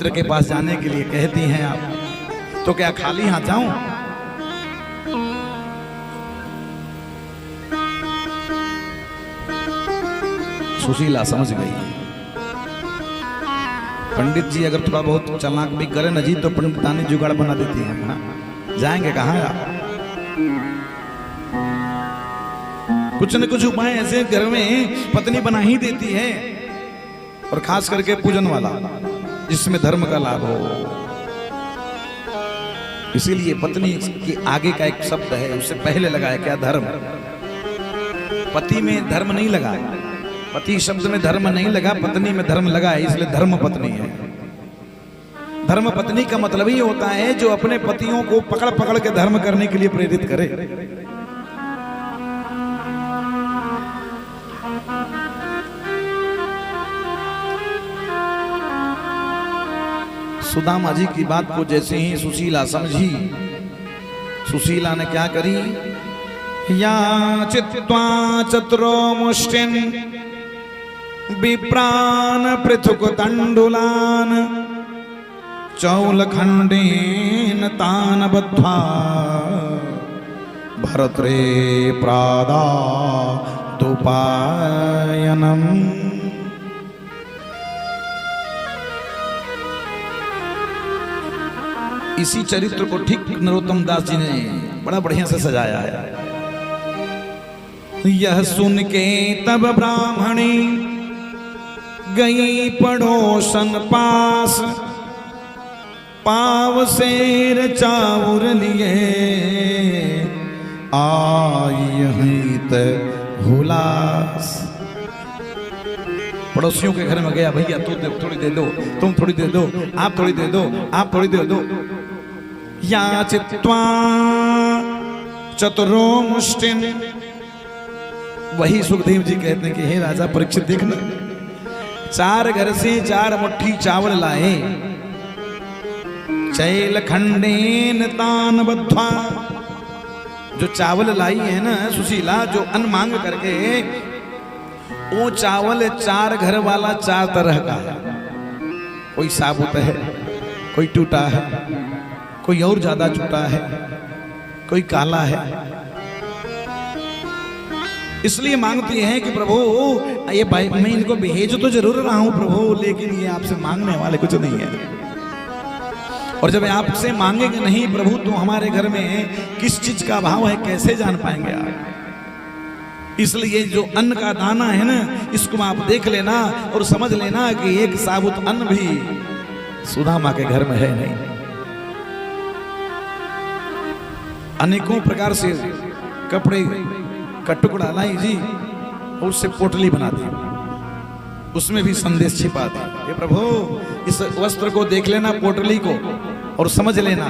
मित्र के पास जाने के लिए कहती हैं आप, तो क्या खाली हाथ जाऊं? सुशीला समझ गई। पंडित जी अगर थोड़ा बहुत चालाक भी करे न जी, तो पंडितानी जुगाड़ बना देती है। हाँ? जाएंगे कहाँ आप? कुछ न कुछ उपाय ऐसे घर में पत्नी बना ही देती है, और खास करके पूजन वाला, जिसमें धर्म का लाभ हो। इसीलिए पत्नी के आगे का एक शब्द है, उससे पहले लगाया क्या? धर्म। पति में धर्म नहीं लगा, पति शब्द में धर्म नहीं लगा, पत्नी में धर्म लगा है, इसलिए धर्म पत्नी है। धर्म पत्नी का मतलब ही होता है जो अपने पतियों को पकड़ पकड़ के धर्म करने के लिए प्रेरित करे। सुदामा जी की बात को जैसे ही सुशीला समझी, सुशीला ने क्या करी? या चित्वा चतुरो मुष्टिन विप्रान पृथुक तंडुलान चौलखंडेन तान बद्ध्वा भरत्रे प्रादादुपायनम। इसी चरित्र को ठीक नरोत्तम दास जी ने बड़ा बढ़िया से सजाया है। यह सुन के तब ब्राह्मणी गई पड़ोसन पास, पाव सेर चाउर लिए आई हित हुलास। पड़ोसियों के घर में गया, भैया तू थोड़ी दे दो, तुम थोड़ी दे दो, आप थोड़ी दे दो, आप थोड़ी दे दो। या चित्वा चतुरो मुष्टिन, वही सुखदेव जी कहते हैं कि हे राजा परीक्षित देखना, 4 घर से 4 मुट्ठी चावल लाए, चैल खंडेन तान बद्ध्वा। जो चावल लाई है ना सुशीला, जो अन्न मांग करके, वो चावल 4 घर वाला 4 तरह का है। कोई साबुत है, कोई टूटा है, कोई और ज्यादा टूटा है, कोई काला है। इसलिए मांगती हैं कि प्रभु ये भाई, मैं इनको भेज तो जरूर रहा हूं प्रभु, लेकिन ये आपसे मांगने वाले कुछ नहीं है। और जब आपसे मांगेंगे नहीं प्रभु, तो हमारे घर में किस चीज का भाव है कैसे जान पाएंगे आप? इसलिए जो अन्न का दाना है ना, इसको आप देख लेना और समझ लेना कि एक साबुत अन्न भी सुदामा के घर में है नहीं। अनेकों प्रकार से कपड़े का टुकड़ा लाई जी, और उससे पोटली बना दी, उसमें भी संदेश छिपा दी। ये प्रभु इस वस्त्र को देख लेना, पोटली को, और समझ लेना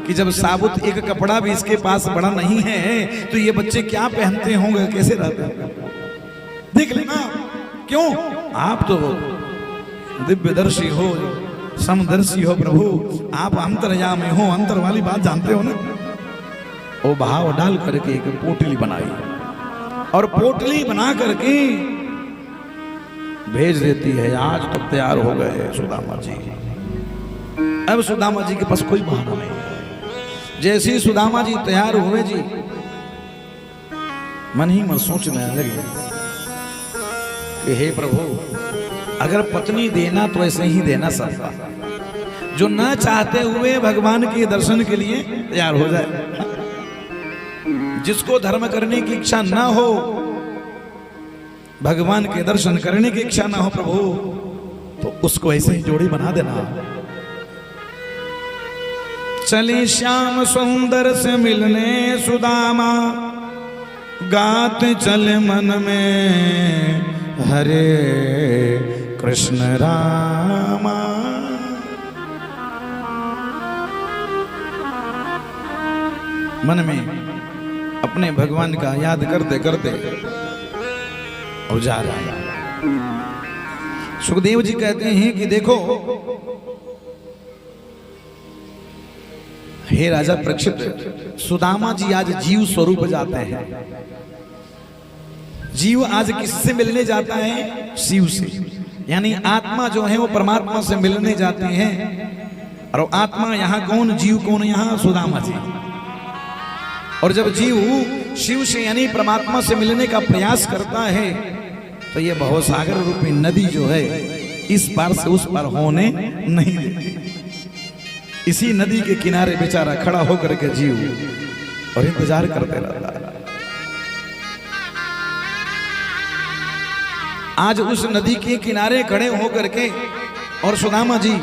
कि जब साबुत एक कपड़ा भी इसके पास बड़ा नहीं है, तो ये बच्चे क्या पहनते होंगे, कैसे रहते होंगे, देख लेना। क्यों? आप तो दिव्यदर्शी हो, समदर्शी हो प्रभु, आप अंतर्यामी हो, अंतर वाली बात जानते हो ना। वो भाव डाल करके एक पोटली बनाई, और पोटली बना करके भेज देती है। आज तो तैयार हो गए सुदामा जी। अब सुदामा जी के पास कोई बहाना नहीं। जैसे ही सुदामा जी तैयार हुए जी, मन ही मन सोचने लगे कि हे प्रभु, अगर पत्नी देना तो ऐसे ही देना सकता, जो न चाहते हुए भगवान के दर्शन के लिए तैयार हो जाए। जिसको धर्म करने की इच्छा ना हो, भगवान के दर्शन करने की इच्छा ना हो प्रभु, तो उसको ऐसे ही जोड़ी बना देना। चले श्याम सुंदर से मिलने सुदामा, गाते चले मन में हरे कृष्ण रामा। मन में अपने भगवान का याद करते करते और जा रहा है। सुखदेव जी कहते हैं कि देखो हे राजा परीक्षित, सुदामा जी आज जीव स्वरूप जाते हैं। जीव आज किससे मिलने जाता है? शिव से। यानी आत्मा जो है वो परमात्मा से मिलने जाती है। और आत्मा यहाँ कौन, जीव कौन, यहाँ सुदामा जी। और जब जीव शिव से यानी परमात्मा से मिलने का प्रयास करता है तो ये भवसागर रूपी नदी जो है इस पार से उस पार होने नहीं देती। इसी नदी के किनारे बेचारा खड़ा होकर के जीव और इंतजार करते रहता है। आज उस नदी के किनारे खड़े होकर के और सुदामा जी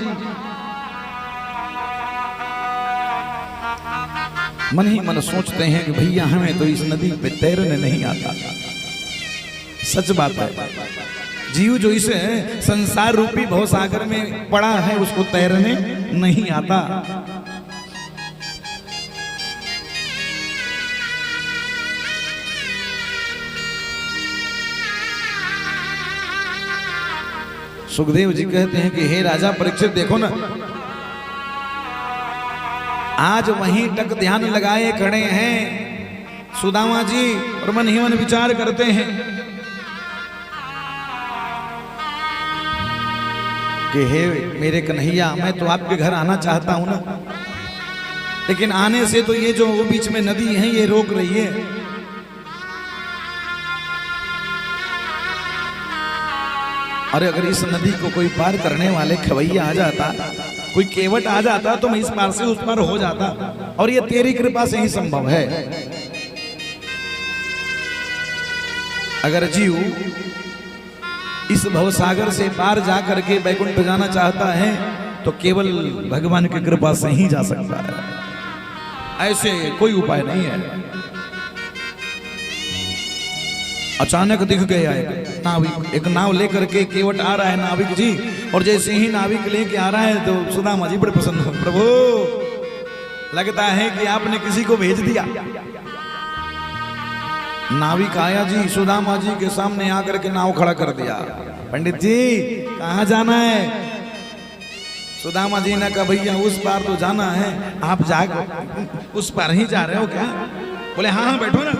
मन ही मन सोचते हैं कि भैया हमें तो इस नदी पे तैरने नहीं आता। सच बात है, जीव जो इस संसार रूपी भवसागर में पड़ा है उसको तैरने नहीं आता। सुखदेव जी कहते हैं कि हे राजा परीक्षित, देखो ना, आज वहीं तक ध्यान लगाए खड़े हैं सुदामा जी और मन ही मन विचार करते हैं कि हे मेरे कन्हैया, मैं तो आपके घर आना चाहता हूं ना, लेकिन आने से तो ये जो वो बीच में नदी है ये रोक रही है। अरे अगर इस नदी को कोई पार करने वाले खवैया आ जाता, कोई केवट आ जाता तो मैं इस पार से उस पार हो जाता, और ये तेरी कृपा से ही संभव है। अगर जीव इस भवसागर से पार जा करके वैकुंठ जाना चाहता है तो केवल भगवान की कृपा से ही जा सकता है, ऐसे कोई उपाय नहीं है। अचानक दिख गया एक नाविक, एक नाव लेकर के केवट आ रहा है नाविक जी, और जैसे ही नाविक लेके आ रहा है तो सुदामा जी बड़े प्रसन्न हो, प्रभु लगता है कि आपने किसी को भेज दिया। नाविक आया जी, सुदामा जी के सामने आकर के नाव खड़ा कर दिया। पंडित जी कहाँ जाना है? सुदामा जी ने कहा भैया उस पार तो जाना है। आप जाकर उस पार ही जा रहे हो क्या? बोले हाँ हाँ बैठो ना।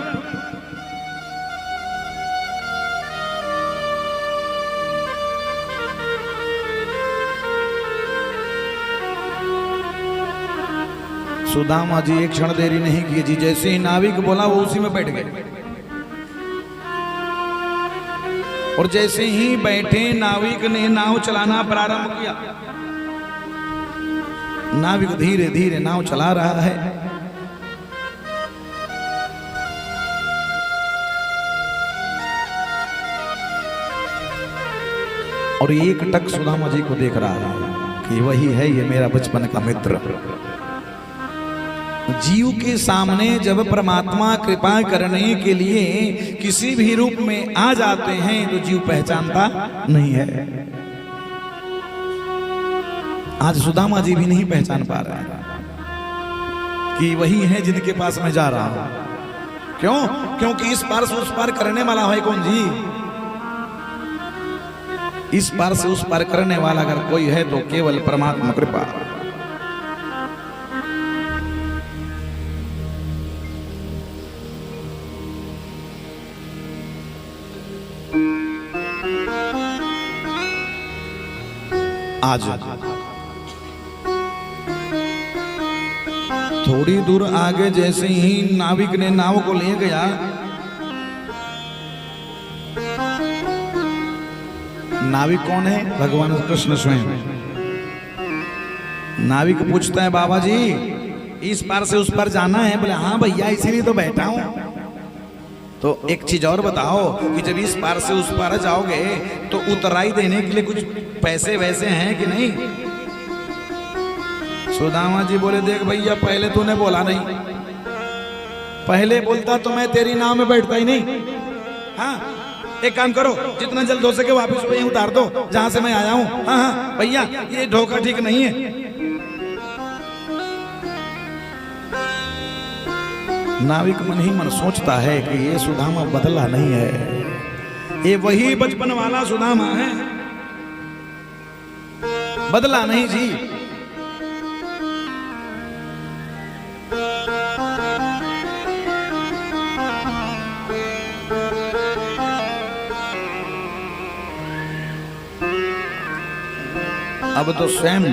सुदामा जी एक क्षण देरी नहीं की जी, जैसे ही नाविक बोला वो उसी में बैठ गए, और जैसे ही बैठे नाविक ने नाव चलाना प्रारंभ किया। नाविक धीरे धीरे नाव चला रहा है, और एक टक सुदामा जी को देख रहा है कि वही है ये मेरा बचपन का मित्र। जीव के सामने जब परमात्मा कृपा करने के लिए किसी भी रूप में आ जाते हैं तो जीव पहचानता नहीं है। आज सुदामा जी भी नहीं पहचान पा रहे हैं कि वही है जिनके पास मैं जा रहा हूं। क्यों? क्योंकि इस पार से उस पार करने वाला है कौन जी? इस पार से उस पार करने वाला अगर कोई है तो केवल परमात्मा कृपा। आज थोड़ी दूर आगे जैसे ही नाविक ने नाव को ले गया, नाविक कौन है? भगवान कृष्ण स्वयं। नाविक पूछता है बाबा जी इस पार से उस पार जाना है? बोले हाँ भैया इसीलिए तो बैठा हूं। तो एक चीज और बताओ कि जब इस पार से उस पार जाओगे तो उतराई देने के लिए कुछ पैसे वैसे हैं कि नहीं? सुदामा जी बोले देख भैया पहले तूने बोला नहीं, पहले बोलता तो मैं तेरी नाव में बैठता ही नहीं। हाँ एक काम करो, जितना जल्द हो सके वापस वहीं उतार दो जहां से मैं आया हूं। हाँ हाँ भैया ये धोखा ठीक नहीं है। नाविक मन ही मन सोचता है कि ये सुदामा बदला नहीं है, ये वही बचपन वाला सुदामा है, बदला नहीं जी। अब तो स्वयं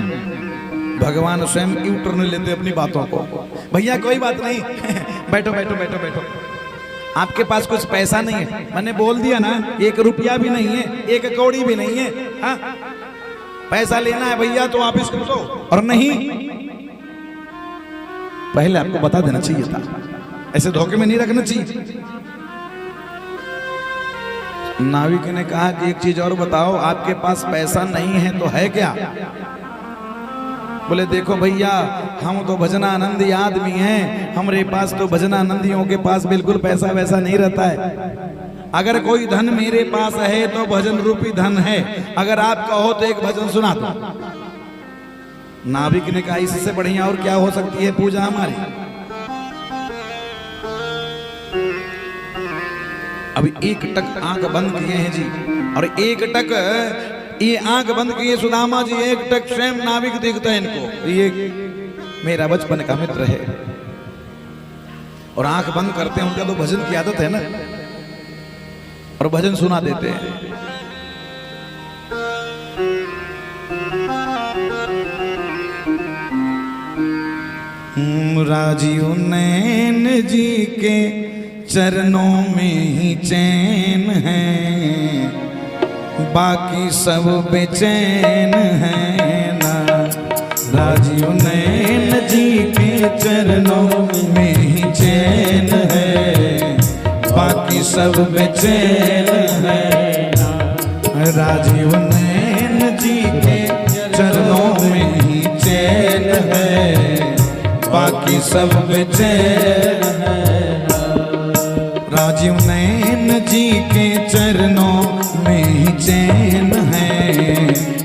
भगवान स्वयं यू टर्न लेते अपनी बातों को। भैया कोई बात नहीं बैठो बैठो बैठो बैठो, आपके पास कुछ पैसा नहीं है, मैंने बोल दिया ना, 1 रुपया भी नहीं है, 1 कौड़ी भी नहीं है। हाँ पैसा लेना है भैया तो वापिस कर दो, और नहीं पहले आपको बता देना चाहिए था, ऐसे धोखे में नहीं रखना चाहिए। नाविक ने कहा कि एक चीज और बताओ, आपके पास पैसा नहीं है तो है क्या? बोले देखो भैया, हम तो भजनानंदी आदमी हैं, हमारे पास तो भजनानंदियों के पास बिल्कुल पैसा वैसा नहीं रहता है। अगर कोई धन मेरे पास है तो भजन रूपी धन है, अगर आप कहो तो एक भजन सुना दो। नाविक ने कहा इससे बढ़िया और क्या हो सकती है पूजा हमारी। अभी एक टक आंख बंद किए हैं जी, और एक टक ये आंख बंद किए सुदामा जी, एक टक स्वयं नाविक दिखता है इनको, ये मेरा बचपन का मित्र है, और आंख बंद करते हैं, उनका तो भजन की आदत है ना, और भजन सुना देते हैं। राजीव नैन जी के चरणों में ही चैन है, बाकी सब बेचैन है ना। राजीव नैन जी के चरणों में ही चैन है, बाकी सब बेचैन है ना। राजीव नैन जी के चरणों में ही चैन है, बाकी सब बेचैन है। राजीव नैन जी के चरणों में ही चैन है,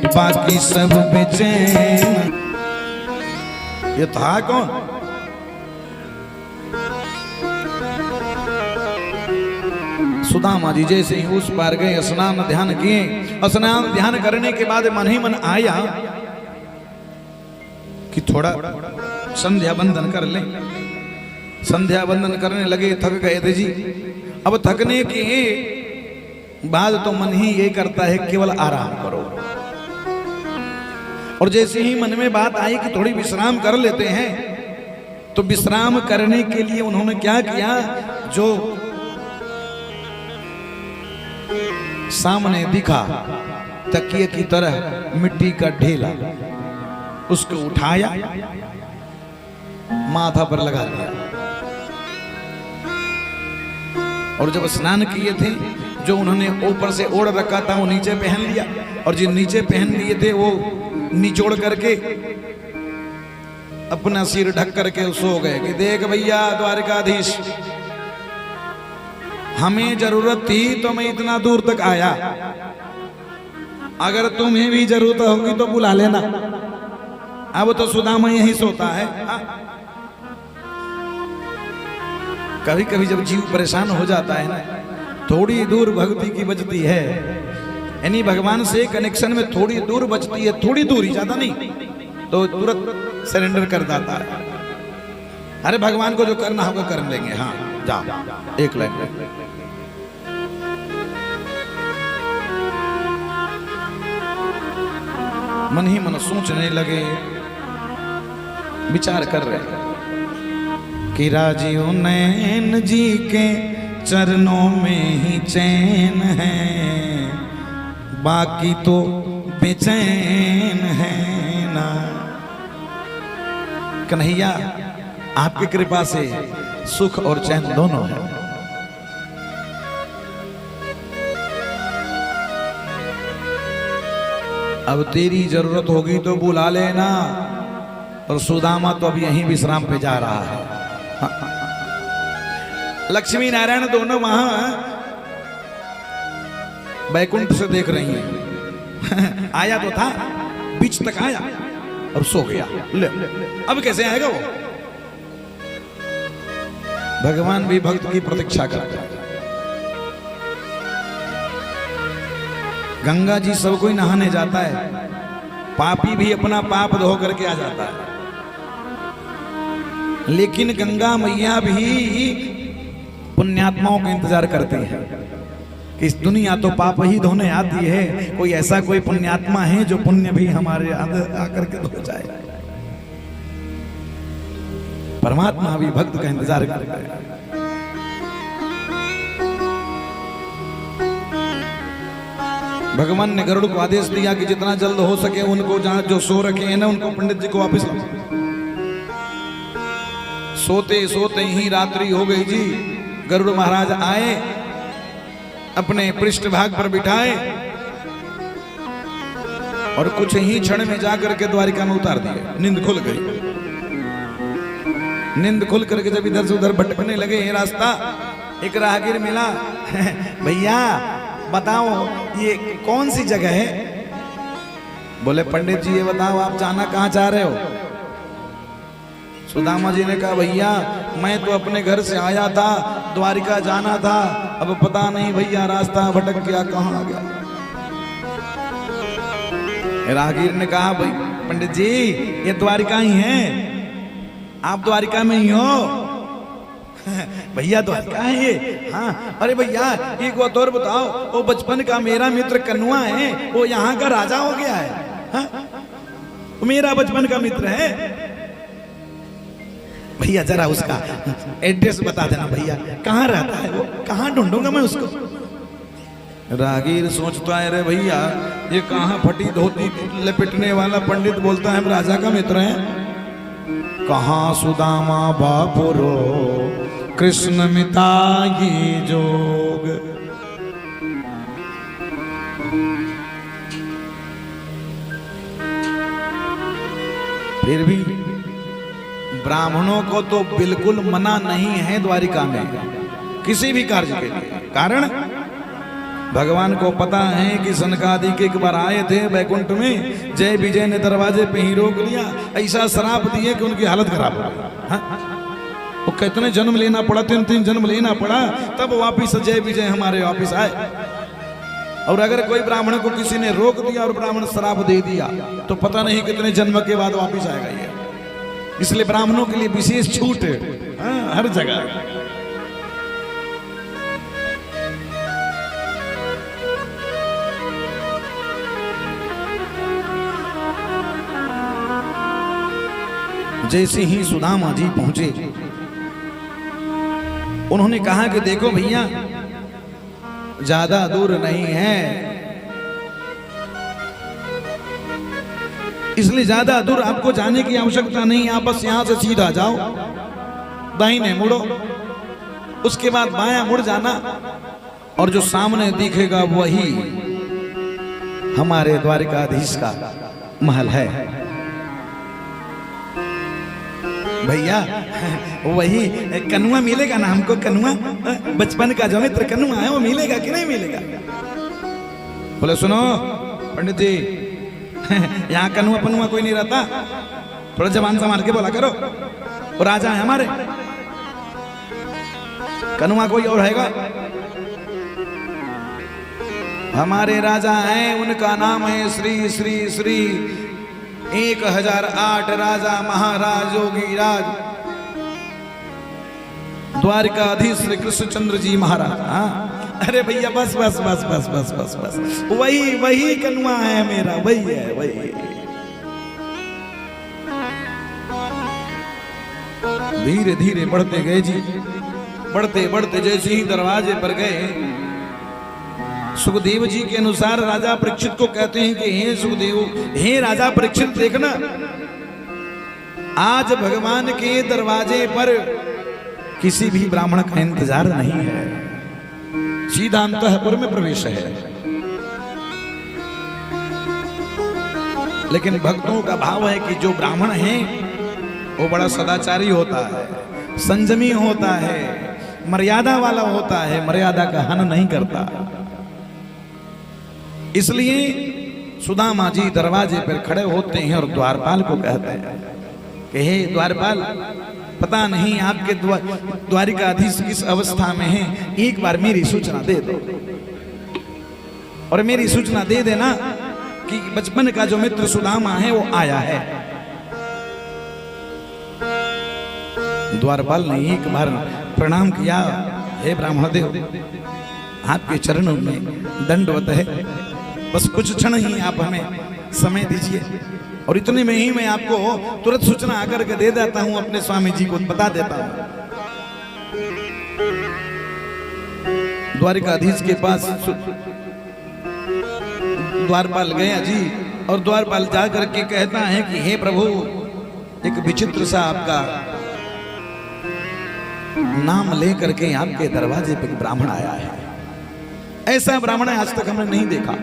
बाकी सब बेचैन। ये था कौन? सुदामा जी जैसे ही उस पार गए, स्नान ध्यान किए। स्नान ध्यान करने के बाद मन ही मन आया कि थोड़ा संध्या बंदन कर ले। संध्या बंदन करने लगे, थक गए थे जी। अब थकने के बाद तो मन ही ये करता है केवल आराम करो, और जैसे ही मन में बात आई कि थोड़ी विश्राम कर लेते हैं, तो विश्राम करने के लिए उन्होंने क्या किया, जो सामने दिखा तकिए की तरह मिट्टी का ढेला, उसको उठाया, माथा पर लगा लिया, और जब स्नान किए थे जो उन्होंने ऊपर से ओढ़ रखा था वो नीचे पहन लिया, और जो नीचे पहन लिए थे वो निचोड़ करके अपना सिर ढक करके सो गए कि देख भैया द्वारकाधीश, हमें जरूरत थी तो मैं इतना दूर तक आया, अगर तुम्हें भी जरूरत होगी तो बुला लेना। अब तो सुदामा यही सोता है। कभी कभी जब जीव परेशान हो जाता है ना, थोड़ी दूर भक्ति की बचती है, यानी भगवान से कनेक्शन में थोड़ी दूर बचती है, थोड़ी दूर ही, ज्यादा नहीं, तो तुरंत सरेंडर कर देता है। अरे भगवान को जो करना होगा कर लेंगे, हाँ जा एक लाइन में। मन ही मन सोचने लगे, विचार कर रहे कि राजीव नैन जी के चरणों में ही चैन है, बाकी तो बेचैन है ना। कन्हैया आपकी कृपा से सुख और चैन दोनों है। अब तेरी जरूरत होगी तो बुला लेना, और सुदामा तो अब यहीं विश्राम पे जा रहा है। लक्ष्मी नारायण दोनों वहां बैकुंठ से देख रही हैं। आया तो था, बीच तक आया और सो गया। ले अब कैसे आएगा वो? भगवान भी भक्त की प्रतीक्षा करते हैं। गंगा जी सब कोई नहाने जाता है, पापी भी अपना पाप धो करके आ जाता है, लेकिन गंगा मैया भी पुण्यात्माओं का इंतजार करती है। कि इस दुनिया तो पाप ही धोने आती है, कोई ऐसा कोई पुण्यात्मा है जो पुण्य भी हमारे आकर के धो जाए। परमात्मा भी भक्त का इंतजार कर रहे हैं। भगवान ने गरुड़ को आदेश दिया कि जितना जल्द हो सके उनको जहां जो सो रखे हैं ना उनको पंडित जी को वापस लाओ। सोते सोते ही रात्रि हो गई जी। गरुड़ महाराज आए, अपने पृष्ठभाग पर बिठाए और कुछ ही क्षण में जाकर के द्वारिका में उतार दिए। नींद खुल गई। नींद खुल करके जब इधर से उधर भटकने लगे रास्ता, एक राहगीर मिला। भैया बताओ ये कौन सी जगह है? बोले पंडित जी ये बताओ आप जाना कहाँ चाह रहे हो? सुदामा जी ने कहा भैया मैं तो अपने घर से आया था, द्वारिका जाना था, अब पता नहीं भैया रास्ता भटक गया, कहाँ आ गया। राहगीर ने कहा भाई पंडित जी ये द्वारिका ही है, आप द्वारिका में ही हो। भैया द्वारिका है ये? हाँ। अरे भैया एक बात और बताओ, वो बचपन का मेरा मित्र कन्हुआ है, वो यहाँ का राजा हो गया है। हाँ? मेरा बचपन का मित्र है। भैया जरा उसका एड्रेस बता देना भैया, कहाँ रहता है वो, कहाँ ढूंढूंगा मैं उसको। राहगीर सोचता है रे भैया ये कहाँ फटी धोती लपेटने वाला पंडित बोलता है हम राजा का मित्र है। कहाँ सुदामा बापुरो कृष्ण मिताई जोग। फिर भी ब्राह्मणों को तो बिल्कुल मना नहीं है द्वारिका में किसी भी कार्य के लिए। कारण भगवान को पता है कि सनकादिक एक बार आए थे बैकुंठ में, जय विजय ने दरवाजे पे ही रोक लिया, ऐसा श्राप दिए कि उनकी हालत खराब हो गई। वो कितने जन्म लेना पड़ा, 3 जन्म लेना पड़ा, तब वापिस जय विजय हमारे वापिस आए। और अगर कोई ब्राह्मण को किसी ने रोक दिया और ब्राह्मण श्राप दे दिया तो पता नहीं कितने जन्म के बाद वापिस आएगा ये। इसलिए ब्राह्मणों के लिए विशेष छूट है हर जगह। जैसे ही सुदामा जी पहुंचे उन्होंने कहा कि देखो भैया ज्यादा दूर नहीं है, इसलिए ज्यादा दूर आपको जाने की आवश्यकता नहीं, आप बस यहां से सीधा जाओ, दाहिने मुड़ो, उसके बाद बायां मुड़ जाना और जो सामने दिखेगा वही हमारे द्वारिकाधीश का महल है। भैया वही कन्हुआ मिलेगा ना हमको? कन्हुआ बचपन का जो मित्र कन्हुआ है वो मिलेगा कि नहीं मिलेगा? बोले सुनो पंडित जी यहाँ कन्हुआ पन्हुआ कोई नहीं रहता, थोड़ा जबान संभाल के बोला करो, वो राजा है हमारे, कन्हुआ कोई और हैगा? हमारे राजा हैं, उनका नाम है श्री श्री श्री 1008 राजा महाराज योगीराज द्वारिकाधीश श्री कृष्णचंद्र जी महाराज। हाँ अरे भैया बस बस बस बस बस बस बस वही वही कन्हुआ है मेरा, वही है वही। धीरे धीरे बढ़ते गए जी, बढ़ते बढ़ते जैसे ही दरवाजे पर गए, सुखदेव जी के अनुसार राजा परीक्षित को कहते हैं कि हे सुखदेव, हे राजा परीक्षित देखना, आज भगवान के दरवाजे पर किसी भी ब्राह्मण का इंतजार नहीं है, सीधा अंतःपुर में प्रवेश है। लेकिन भक्तों का भाव है कि जो ब्राह्मण है वो बड़ा सदाचारी होता है, संयमी होता है, मर्यादा वाला होता है, मर्यादा का हनन नहीं करता। इसलिए सुदामा जी दरवाजे पर खड़े होते हैं और द्वारपाल को कहते हैं कि हे द्वारपाल, पता नहीं आपके द्वारिकाधीश किस अवस्था में है, एक बार मेरी सूचना दे दो और मेरी सूचना दे देना कि बचपन का जो मित्र सुदामा है वो आया है। द्वारपाल ने एक बार प्रणाम किया, हे ब्राह्मण देव आपके चरणों में दंडवत है। बस कुछ क्षण ही आप हमें समय दीजिए और इतने में ही मैं आपको तुरंत सूचना आकर के दे देता हूं, अपने स्वामी जी को बता देता हूं। द्वारिकाधीश के पास द्वारपाल गया जी, और द्वारपाल जा करके कहता है कि हे प्रभु, एक विचित्र सा आपका नाम लेकर के आपके दरवाजे पे ब्राह्मण आया है। ऐसा ब्राह्मण आज तक हमने नहीं देखा।